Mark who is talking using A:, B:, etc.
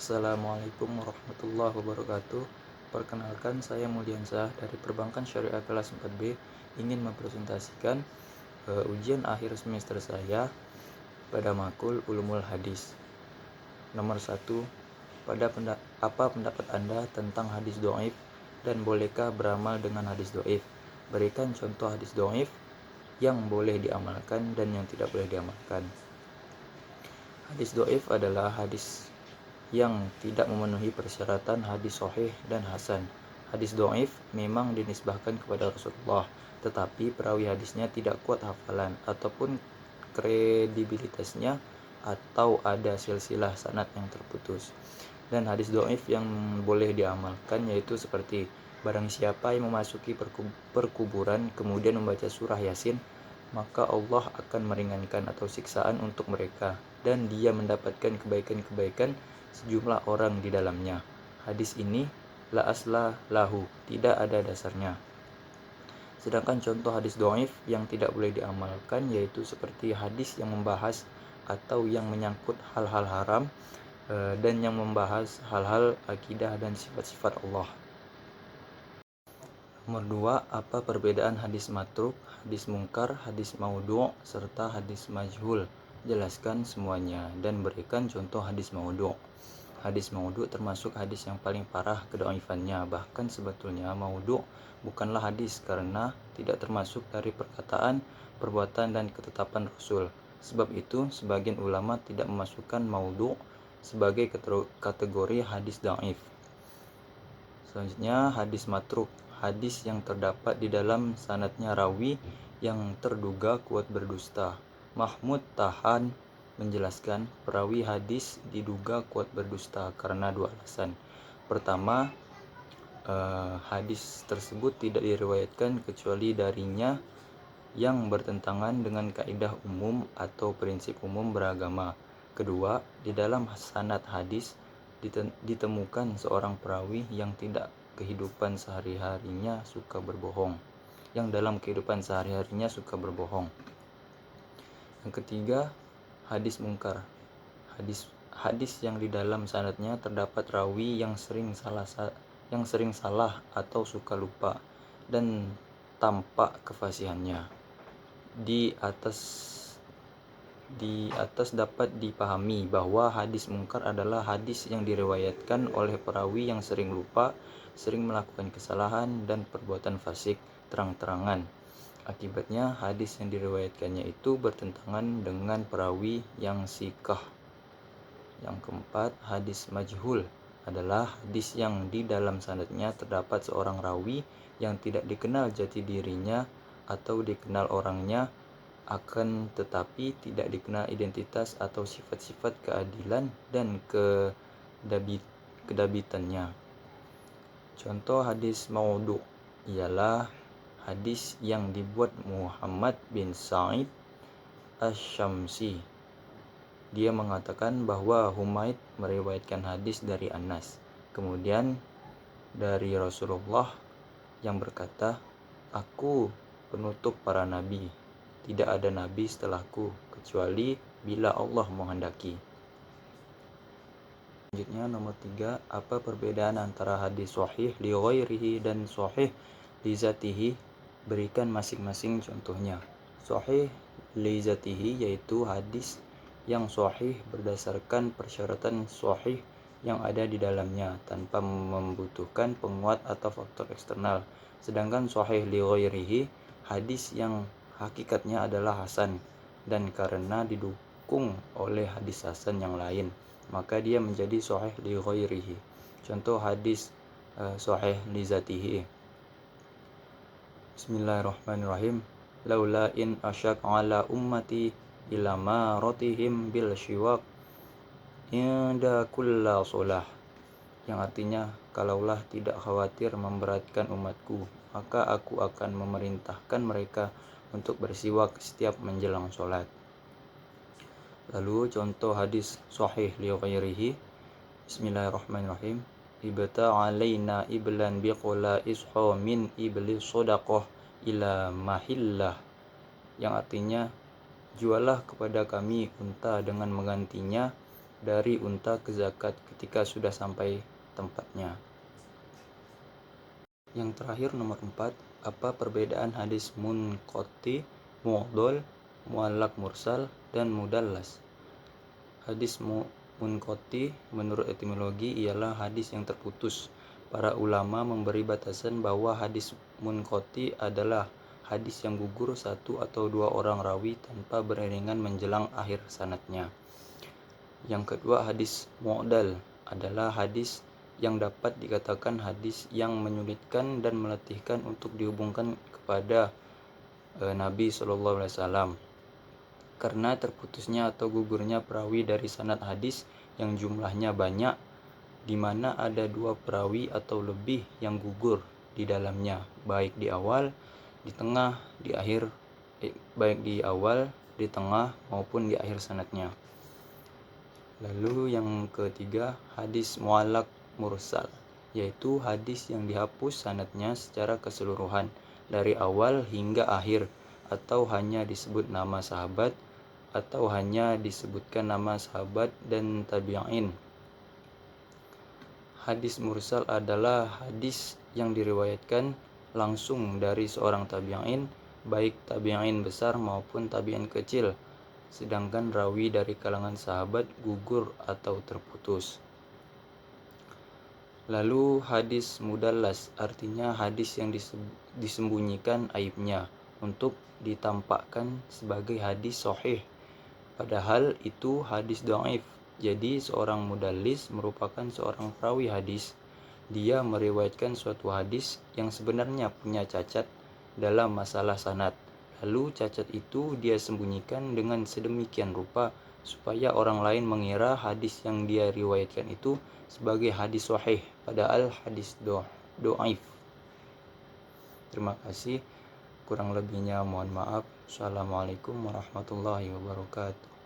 A: Assalamualaikum warahmatullahi wabarakatuh. Perkenalkan, saya Mulyansyah dari Perbankan Syariah kelas 4B ingin mempresentasikan ujian akhir semester saya pada makul Ulumul Hadis. Nomor 1. Apa pendapat Anda tentang hadis dhaif dan bolehkah beramal dengan hadis dhaif? Berikan contoh hadis dhaif yang boleh diamalkan dan yang tidak boleh diamalkan. Hadis dhaif adalah hadis yang tidak memenuhi persyaratan hadis sahih dan hasan. Hadis dhaif memang dinisbahkan kepada Rasulullah, tetapi perawi hadisnya tidak kuat hafalan ataupun kredibilitasnya, atau ada silsilah sanad yang terputus. Dan hadis dhaif yang boleh diamalkan yaitu seperti barang siapa yang memasuki perkuburan kemudian membaca surah Yasin, maka Allah akan meringankan atau siksaan untuk mereka dan dia mendapatkan kebaikan-kebaikan sejumlah orang di dalamnya. Hadis ini la asla lahu, tidak ada dasarnya. Sedangkan contoh hadis dhaif yang tidak boleh diamalkan yaitu seperti hadis yang membahas atau yang menyangkut hal-hal haram dan yang membahas hal-hal akidah dan sifat-sifat Allah. Nomor 2. Apa perbedaan hadis matruk, hadis mungkar, hadis maudhu' serta hadis majhul? Jelaskan semuanya dan berikan contoh hadis maudhu'. Hadis maudhu' termasuk hadis yang paling parah kedhaifannya. Bahkan sebetulnya maudhu' bukanlah hadis karena tidak termasuk dari perkataan, perbuatan dan ketetapan Rasul. Sebab itu sebagian ulama tidak memasukkan maudhu' sebagai kategori hadis dhaif. Selanjutnya hadis matruk, hadis yang terdapat di dalam sanadnya rawi yang terduga kuat berdusta. Mahmud Tahan menjelaskan perawi hadis diduga kuat berdusta karena dua alasan. Pertama, hadis tersebut tidak diriwayatkan kecuali darinya yang bertentangan dengan kaidah umum atau prinsip umum beragama. Kedua, di dalam sanad hadis ditemukan seorang perawi yang tidak kehidupan sehari-harinya suka berbohong. Yang ketiga, hadis mungkar. Hadis yang di dalam sanadnya terdapat rawi yang sering salah atau suka lupa dan tampak kefasihannya. Di atas dapat dipahami bahwa hadis mungkar adalah hadis yang diriwayatkan oleh perawi yang sering lupa, sering melakukan kesalahan dan perbuatan fasik terang-terangan. Akibatnya hadis yang diriwayatkannya itu bertentangan dengan perawi yang siqah. Yang keempat, hadis majhul adalah hadis yang di dalam sanadnya terdapat seorang rawi yang tidak dikenal jati dirinya atau dikenal orangnya, akan tetapi tidak dikenal identitas atau sifat-sifat keadilan dan kedabitannya. Contoh hadis maudhu' ialah hadis yang dibuat Muhammad bin Sa'id Asy-Syamsi. Dia mengatakan bahwa Humaid meriwayatkan hadis dari Anas, kemudian dari Rasulullah yang berkata, "Aku penutup para nabi. Tidak ada nabi setelahku kecuali bila Allah menghendaki." Selanjutnya nomor 3, apa perbedaan antara hadis sahih li ghairihi dan sahih li zatihi? Berikan masing-masing contohnya. Sahih li zatihi yaitu hadis yang sahih berdasarkan persyaratan sahih yang ada di dalamnya tanpa membutuhkan penguat atau faktor eksternal. Sedangkan sahih li ghairihi hadis yang hakikatnya adalah hasan dan karena didukung oleh hadis hasan yang lain, maka dia menjadi sahih li ghairihi. Contoh hadis sahih li zatihi. Bismillahirrahmanirrahim. Laula in asyak ala ummati ila maratihim bil syiwaq inda kulla solah. Yang artinya, kalaulah tidak khawatir memberatkan umatku, maka aku akan memerintahkan mereka untuk bersiwak setiap menjelang sholat. Lalu contoh hadis sahih li ghairihi. Bismillahirrahmanirrahim. Ibta alaina iblan biqula isha min iblis sadaqah ila mahillah. Yang artinya, jualah kepada kami unta dengan menggantinya dari unta ke zakat ketika sudah sampai tempatnya. Yang terakhir nomor 4, apa perbedaan hadis munqati, mu'dhal, mu'allaq mursal, dan mudallas? Hadis munqati menurut etimologi ialah hadis yang terputus. Para ulama memberi batasan bahwa hadis munqati adalah hadis yang gugur satu atau dua orang rawi tanpa beriringan menjelang akhir sanadnya. Yang kedua, hadis mu'dal adalah hadis yang dapat dikatakan hadis yang menyulitkan dan meletihkan untuk dihubungkan kepada Nabi SAW karena terputusnya atau gugurnya perawi dari sanad hadis yang jumlahnya banyak, di mana ada dua perawi atau lebih yang gugur di dalamnya, baik di awal, di tengah, di akhir, baik di awal, di tengah maupun di akhir sanadnya. Lalu yang ketiga, hadis mu'allaq mursal, yaitu hadis yang dihapus sanadnya secara keseluruhan dari awal hingga akhir, atau hanya disebut nama sahabat, atau hanya disebutkan nama sahabat dan tabi'in. Hadis mursal adalah hadis yang diriwayatkan langsung dari seorang tabi'in, baik tabi'in besar maupun tabi'in kecil, sedangkan rawi dari kalangan sahabat gugur atau terputus. Lalu hadis mudallas artinya hadis yang disembunyikan aibnya untuk ditampakkan sebagai hadis sahih, padahal itu hadis dhaif. Jadi seorang mudallis merupakan seorang perawi hadis. Dia meriwayatkan suatu hadis yang sebenarnya punya cacat dalam masalah sanad. Lalu cacat itu dia sembunyikan dengan sedemikian rupa supaya orang lain mengira hadis yang dia riwayatkan itu sebagai hadis sahih, padahal hadis dhaif. Terima kasih. Kurang lebihnya mohon maaf. Assalamualaikum warahmatullahi wabarakatuh.